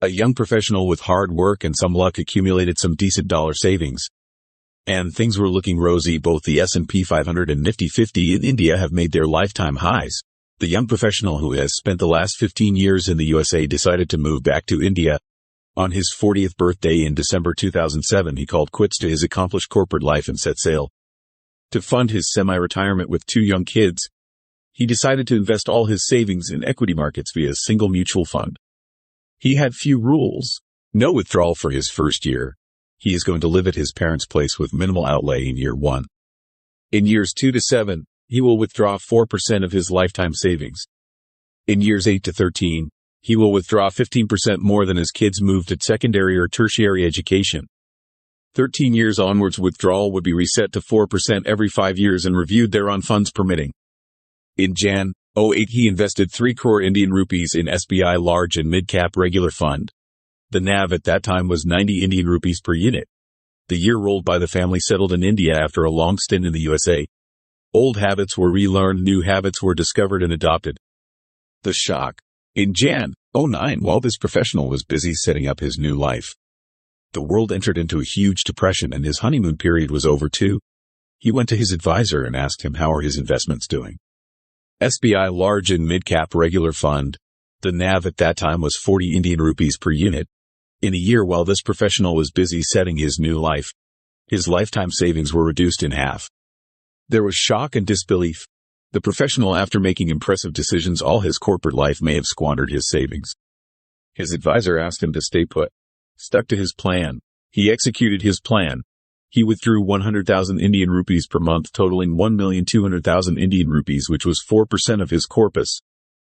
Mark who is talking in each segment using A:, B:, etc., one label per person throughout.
A: A young professional with hard work and some luck accumulated some decent dollar savings. And things were looking rosy. Both the S&P 500 and Nifty 50 in India have made their lifetime highs. The young professional who has spent the last 15 years in the USA decided to move back to India. On his 40th birthday in December 2007, he called quits to his accomplished corporate life and set sail. To fund his semi-retirement with 2 young kids, he decided to invest all his savings in equity markets via a single mutual fund. He had few rules. No withdrawal for his first year. He is going to live at his parents' place with minimal outlay in year 1. In years 2 to 7, he will withdraw 4% of his lifetime savings. In years 8 to 13, he will withdraw 15% more than his kids moved at secondary or tertiary education. 13 years onwards, withdrawal would be reset to 4% every 5 years and reviewed thereon, funds permitting. In Jan. 08, he invested 3 crore Indian rupees in SBI Large and Mid Cap Regular Fund. The NAV at that time was 90 Indian rupees per unit. The year rolled by. The family settled in India after a long stint in the USA. Old habits were relearned, new habits were discovered and adopted. The shock. In Jan. 09, while this professional was busy setting up his new life, the world entered into a huge depression and his honeymoon period was over too. He went to his advisor and asked him how are his investments doing. SBI Large and Mid Cap Regular Fund. The NAV at that time was 40 Indian rupees per unit. In a year while this professional was busy setting his new life, his lifetime savings were reduced in half. There was shock and disbelief. The professional, after making impressive decisions all his corporate life, may have squandered his savings. His advisor asked him to stay put. Stuck to his plan. He executed his plan. He withdrew 100,000 Indian rupees per month, totaling 1,200,000 Indian rupees, which was 4% of his corpus,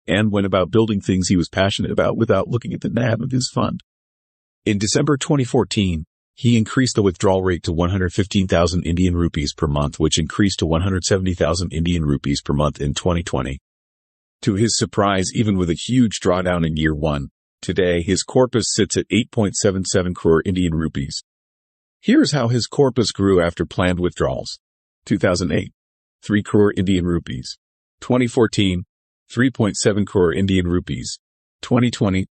A: and went about building things he was passionate about without looking at the NAV of his fund. In December 2014, he increased the withdrawal rate to 115,000 Indian rupees per month, which increased to 170,000 Indian rupees per month in 2020. To his surprise, even with a huge drawdown in year 1, today his corpus sits at 8.77 crore Indian rupees. Here's how his corpus grew after planned withdrawals. 2008, 3 crore Indian rupees. 2014, 3.7 crore Indian rupees. 2020,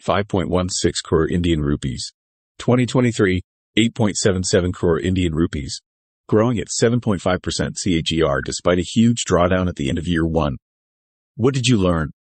A: 5.16 crore Indian rupees. 2023, 8.77 crore Indian rupees. Growing at 7.5% CAGR despite a huge drawdown at the end of year 1. What did you learn?